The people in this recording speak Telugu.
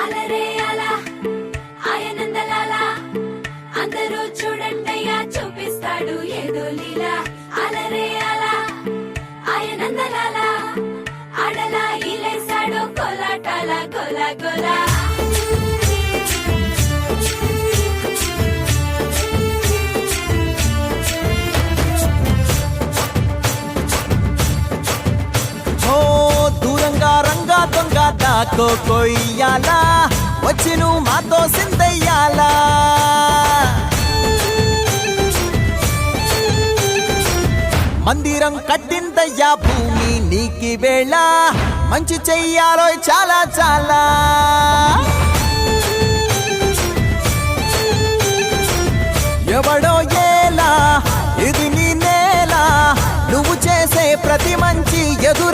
అలరే అలా ఆయనందలాల అందరూ చూడండయ్యా చూపిస్తాడు ఏదో లీలా అలరే అలా ఆయనందలాల ఆడలా ఇలేసాడు కోలాటాల గోలా గోలా దూరంగా రంగా దొంగ దాకో కొయ్యాలా వచ్చి నువ్వు మాతో సిందయ్యాలా మందిరం కట్టిందయ్యా భూమి నీకి వేళ మంచి చెయ్యాలో చాలా చాలా ఎవడో ఏలా ఇది నీ నేల నువ్వు చేసే ప్రతి మంచి ఎదురు